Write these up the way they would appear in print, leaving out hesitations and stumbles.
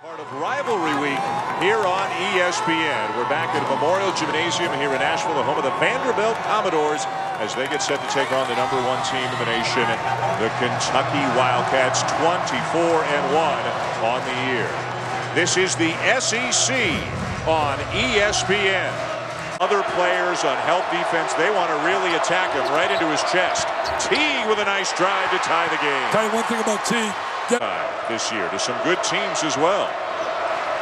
Part of Rivalry Week here on ESPN. We're back at Memorial Gymnasium here in Nashville, the home of the Vanderbilt Commodores, as they get set to take on the #1 team in the nation, the Kentucky Wildcats, 24-1 on the year. This is the SEC on ESPN. Other players on help defense, they want to really attack him right into his chest. Teague with a nice drive to tie the game. Tell you one thing about Teague. This year to some good teams as well.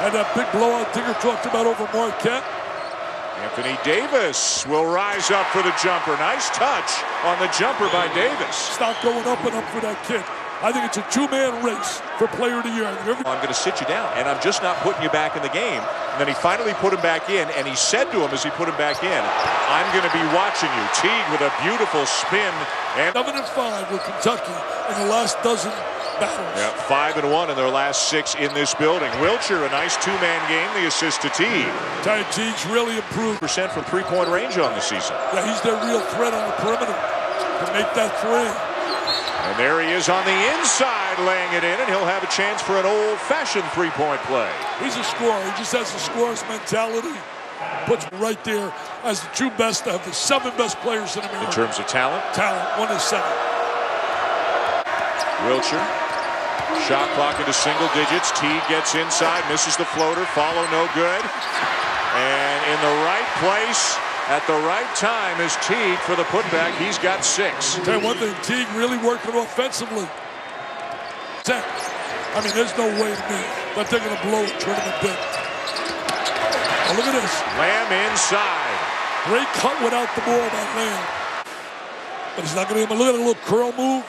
And that big blowout Digger talked about over Marquette. Anthony Davis will rise up for the jumper. Nice touch on the jumper by Davis. Stop going up and up for that kid. I think it's a two-man race for player of the year. I'm going to sit you down, and I'm just not putting you back in the game. And then he finally put him back in, and he said to him as he put him back in, I'm going to be watching you. Teague with a beautiful spin. And 7-5 with Kentucky in the last dozen battles. Yeah, 5-1 in their last 6 in this building. Wiltshire, a nice two-man game, the assist to Teague. Teague's really improved. % from three-point range on the season. Yeah, he's their real threat on the perimeter to make that three. And there he is on the inside laying it in, and he'll have a chance for an old-fashioned three-point play. He's a scorer. He just has a scorer's mentality. Puts right there as the two best, to have the 7 best players in America. In terms of talent? Talent, 1 is 7. Wiltshire. Shot clock into single digits. Teague gets inside, misses the floater. Follow no good. And in the right place at the right time is Teague for the putback. He's got 6. Tell you one thing, Teague really working offensively. 10. I mean, there's no way to me that they're going to blow a tournament bid. Oh, look at this. Lamb inside. Great cut without the ball by Lamb. But he's not going to get him. Look at a little curl move.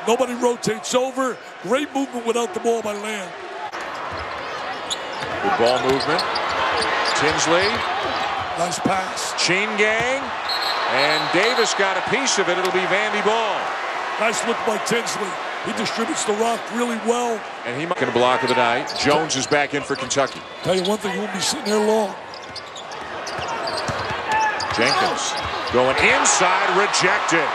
Nobody rotates over. Great movement without the ball by Lamb. Good ball movement. Tinsley. Nice pass. Chain gang. And Davis got a piece of it. It'll be Vandy ball. Nice look by Tinsley. He distributes the rock really well. And he might get a block of the night. Jones is back in for Kentucky. Tell you one thing, he won't be sitting there long. Jenkins going inside, rejected.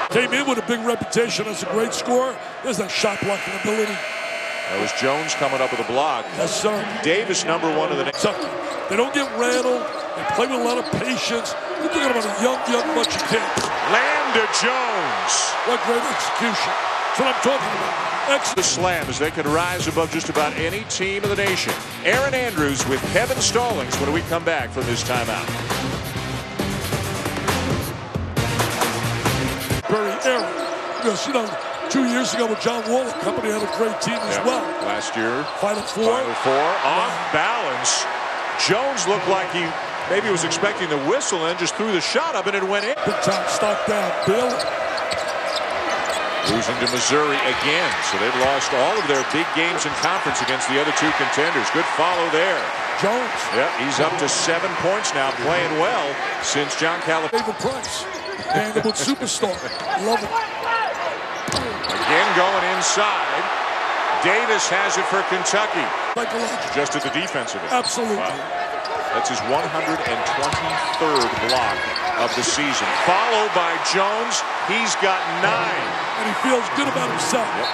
Came in with a big reputation as a great scorer. There's that shot blocking ability. That was Jones coming up with a block. Yes, sir. Davis, #1 of the next. They don't get rattled. They play with a lot of patience. You're talking about a young bunch of kids. Lamb to Jones. What great execution. That's what I'm talking about. The slam as they could rise above just about any team in the nation. Aaron Andrews with Kevin Stallings when we come back from this timeout. Very Aaron. Because, 2 years ago with John Wall, the company had a great team as well. Last year. Final Four. Off balance. Jones looked like he maybe was expecting the whistle and just threw the shot up and it went in. Big time stock down. Bill. Losing to Missouri again. So they've lost all of their big games in conference against the other 2 contenders. Good follow there. Jones. Yeah, he's up to 7 points now, playing well since John Calipari. David Price. Vanderbilt superstar. Love it. Again going inside. Davis has it for Kentucky. Just at the defensive end. Absolutely. Wow. That's his 123rd block of the season. Followed by Jones. He's got 9. And he feels good about himself. Yep.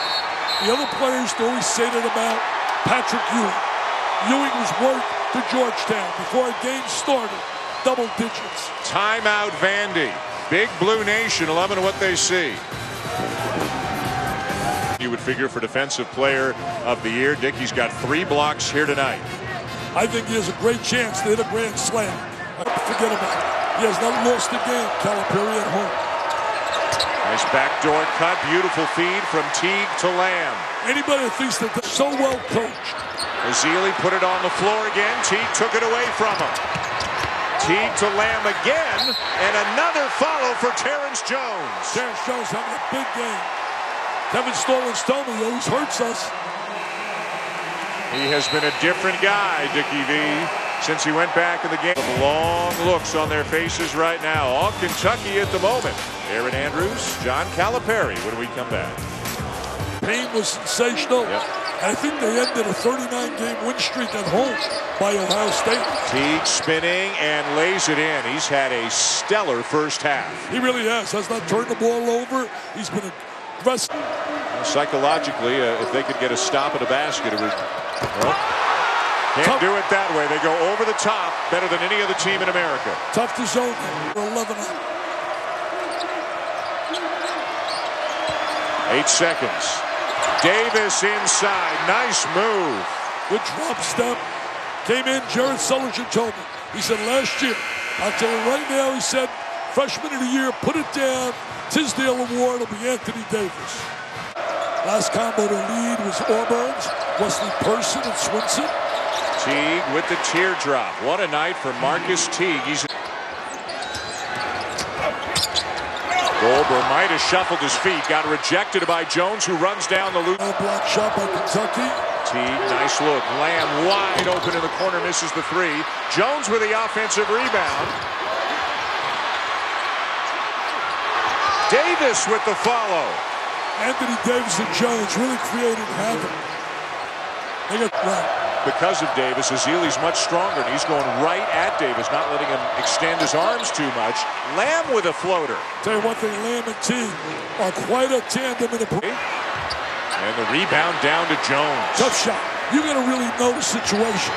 The other players always say that about Patrick Ewing. Ewing was worth to Georgetown before a game started. Double digits. Timeout Vandy. Big Blue Nation loving what they see. You would figure for Defensive Player of the Year. Dickey's got 3 blocks here tonight. I think he has a great chance to hit a grand slam. Forget about it. He has not lost a game, Calipari at home. Nice backdoor cut. Beautiful feed from Teague to Lamb. Anybody that thinks that they're so well coached. Ezeli put it on the floor again. Teague took it away from him. Teague to Lamb again, and another follow for Terrence Jones. Terrence Jones having a big game. Kevin Stallings told me he always hurts us. He has been a different guy, Dickie V, since he went back in the game. Long looks on their faces right now. All Kentucky at the moment. Aaron Andrews, John Calipari when we come back. Payne was sensational. Yep. And I think they ended a 39-game win streak at home by Ohio State. Teague spinning and lays it in. He's had a stellar first half. He really has not turned the ball over. He's been a Rest. Psychologically, if they could get a stop at a basket, it would. Well, can't do it that way. They go over the top better than any other team in America. Tough to zone. 11 up. 8 seconds. Davis inside. Nice move. Good drop step. Came in. Jared Sullinger told me. He said last year, I'll tell you right now, he said, freshman of the year, put it down. Tisdale Award will be Anthony Davis. Last combo to lead was Auburn's Wesley Person and Swinson. Teague with the teardrop. What a night for Marcus Teague. Goldberg might have shuffled his feet. Got rejected by Jones, who runs down the loop. Block shot by Kentucky. Teague, nice look. Lamb wide open in the corner, misses the three. Jones with the offensive rebound. Davis with the follow. Anthony Davis and Jones really created havoc. They got right. Because of Davis, Ezeli's much stronger, and he's going right at Davis, not letting him extend his arms too much. Lamb with a floater. Tell you one thing, Lamb and Teague are quite a tandem in the. And the rebound down to Jones. Tough shot. You got to really know the situation.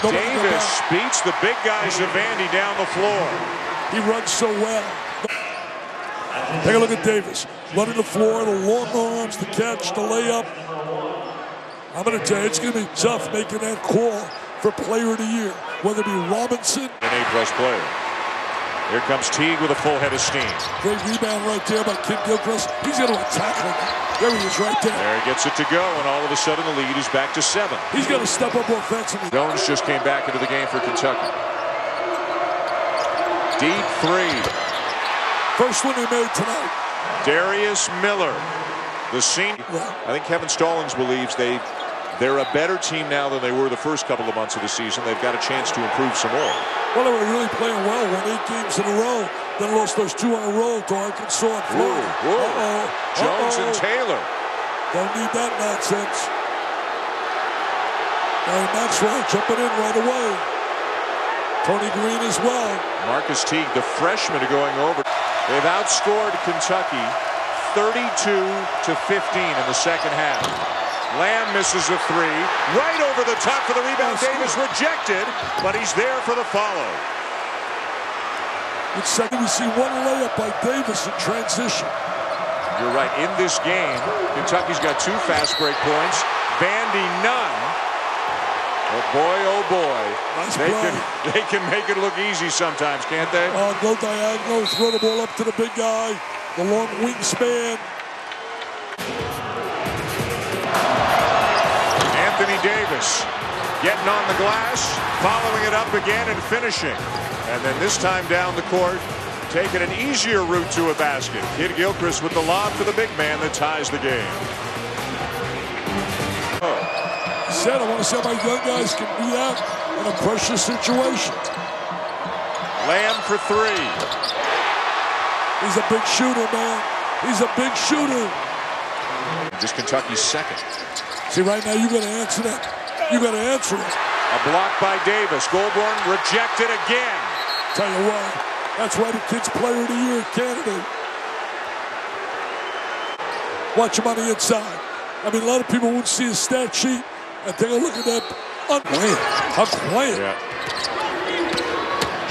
Davis beats the big guys of Vandy down the floor. He runs so well. Take a look at Davis. Running the floor, the long arms, the catch, the layup. I'm going to tell you, it's going to be tough making that call for player of the year, whether it be Robinson. An A-plus player. Here comes Teague with a full head of steam. Great rebound right there by Kid Gilchrist. He's going to attack him. There he is right there. There he gets it to go, and all of a sudden the lead is back to 7. He's going to step up offensively. Jones just came back into the game for Kentucky. Deep three. First one they made tonight. Darius Miller, the senior. I think Kevin Stallings believes they're a better team now than they were the first couple of months of the season. They've got a chance to improve some more. Well, they were really playing well. Won 8 games in a row. Then lost those 2 in a row to Arkansas and Florida. Jones and Taylor. Don't need that nonsense. Larry Maxwell jumping in right away. Tony Green as well. Marcus Teague, the freshman, going over. They've outscored Kentucky 32-15 in the second half. Lamb misses a three. Right over the top for the rebound. Davis rejected, but he's there for the follow. It's second. We see one layup by Davis in transition. You're right. In this game, Kentucky's got 2 fast break points. Vandy none. But boy, oh boy, nice they can make it look easy sometimes, can't they? Go diagonal, throw the ball up to the big guy, the long wingspan. Anthony Davis getting on the glass, following it up again and finishing. And then this time down the court, taking an easier route to a basket. Kid Gilchrist with the lob to the big man that ties the game. I want to see how my young guys can react in a pressure situation. Lamb for 3. He's a big shooter, man. He's a big shooter. Just Kentucky's second. See, right now, you got to answer that. You got to answer it. A block by Davis. Goldborn rejected again. Tell you what, that's why the kid's player of the year candidate. Watch him on the inside. I mean, a lot of people wouldn't see his stat sheet. And take a look at that. Unquiet. How quiet. Yeah.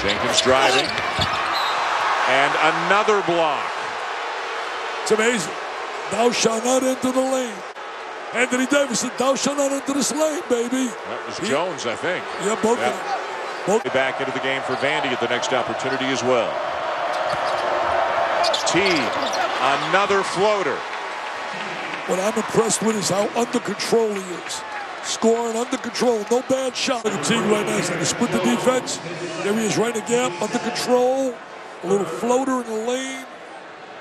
Jenkins driving. And another block. It's amazing. Thou shalt not enter the lane. Anthony Davis said, thou shalt not enter this lane, baby. That was Jones, I think. Yeah, both of them. Both. Back into the game for Vandy at the next opportunity as well. Teague, another floater. What I'm impressed with is how under control he is. Scoring under control, no bad shot. Look at Teague right now. He's going to split the defense. There he is, right in the gap, under control. A little floater in the lane.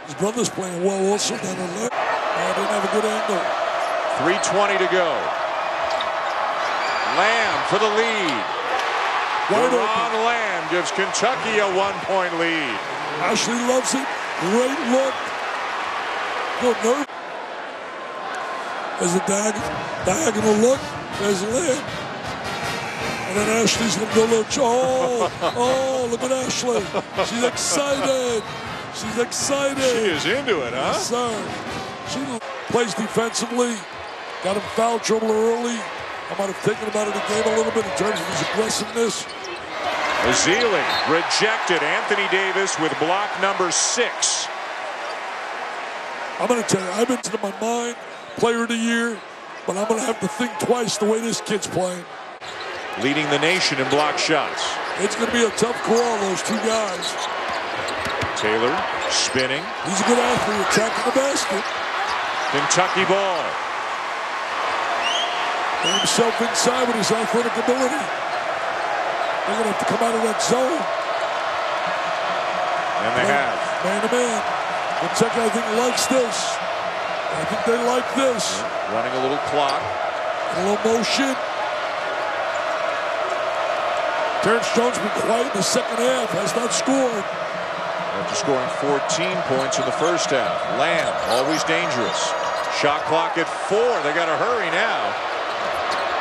His brother's playing well also down the left. Didn't have a good angle. 3:20 to go. Lamb for the lead. Ron Lamb gives Kentucky a 1-point lead. Ashley loves it. Great look. Good nerve. There's a diagonal look. There's Lamb. And then Ashley's going to go look. Oh, look at Ashley. She's excited. She's excited. She is into it, huh? Yes, sir. He plays defensively. Got him foul trouble early. I might have taken him out of the game a little bit in terms of his aggressiveness. Ezeli rejected. Anthony Davis with block number 6. I'm going to tell you, I've been to my mind, player of the year, but I'm going to have to think twice the way this kid's playing. Leading the nation in block shots. It's going to be a tough call, those two guys. Taylor spinning. He's a good athlete, attacking the basket. Kentucky ball. Got himself inside with his athletic ability. They're going to have to come out of that zone. And they have. Man to man. Kentucky, I think, likes this. I think they like this. Running a little clock. A little motion. Terrence Jones been quiet in the second half. Has not scored. After scoring 14 points in the first half. Lamb, always dangerous. Shot clock at 4. They got to hurry now.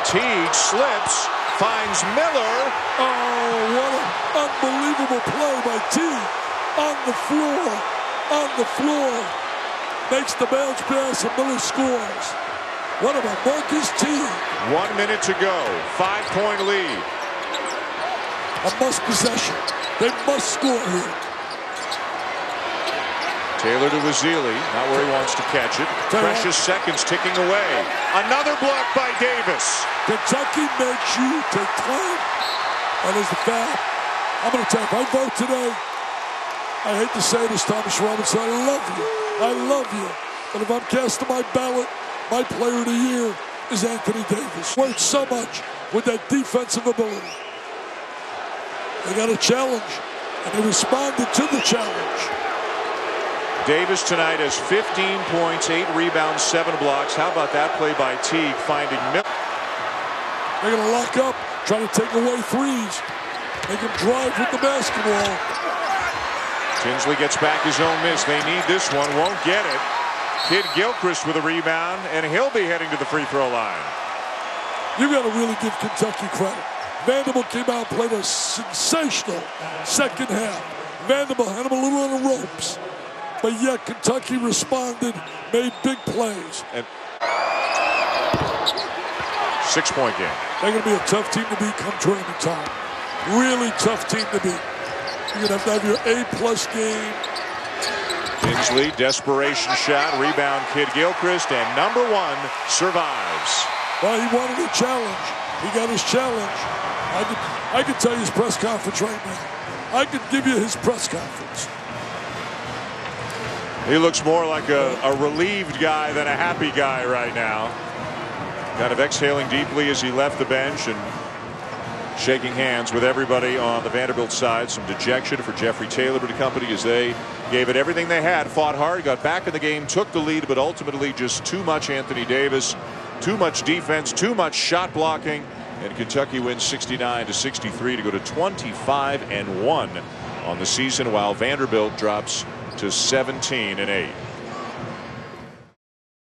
Teague slips. Finds Miller. Oh, what an unbelievable play by Teague. On the floor. On the floor. Makes the bounce pass and Miller scores. What about Marcus Teague? 1 minute to go. 5-point lead. A must possession. They must score here. Taylor to Ezeli. Not where he wants to catch it. Precious seconds ticking away. Another block by Davis. Kentucky makes you take time. That is the foul. I'm going to tell you, if I vote today, I hate to say this, Thomas Robinson, I love you. I love you. But if I'm casting my ballot, my player of the year is Anthony Davis. Worked so much with that defensive ability. They got a challenge, and they responded to the challenge. Davis tonight has 15 points, 8 rebounds, 7 blocks. How about that play by Teague finding Miller? They're going to lock up, try to take away threes. Make him drive with the basketball. Tinsley gets back his own miss. They need this one, won't get it. Kid Gilchrist with a rebound, and he'll be heading to the free throw line. You got to really give Kentucky credit. Vanderbilt came out and played a sensational second half. Vanderbilt had him a little on the ropes. But yet Kentucky responded, made big plays. And 6-point game. They're going to be a tough team to beat come tournament time. Really tough team to beat. You're going to have your A-plus game. Tinsley, desperation shot, rebound Kid Gilchrist, and number 1 survives. Well, he wanted a challenge. He got his challenge. I could tell you his press conference right now. I could give you his press conference. He looks more like a relieved guy than a happy guy right now. Kind of exhaling deeply as he left the bench and shaking hands with everybody on the Vanderbilt side. Some dejection for Jeffrey Taylor and company as they gave it everything they had, fought hard, got back in the game, took the lead, but ultimately just too much Anthony Davis, too much defense, too much shot blocking, and Kentucky wins 69-63 to go to 25-1 on the season, while Vanderbilt drops to 17-8.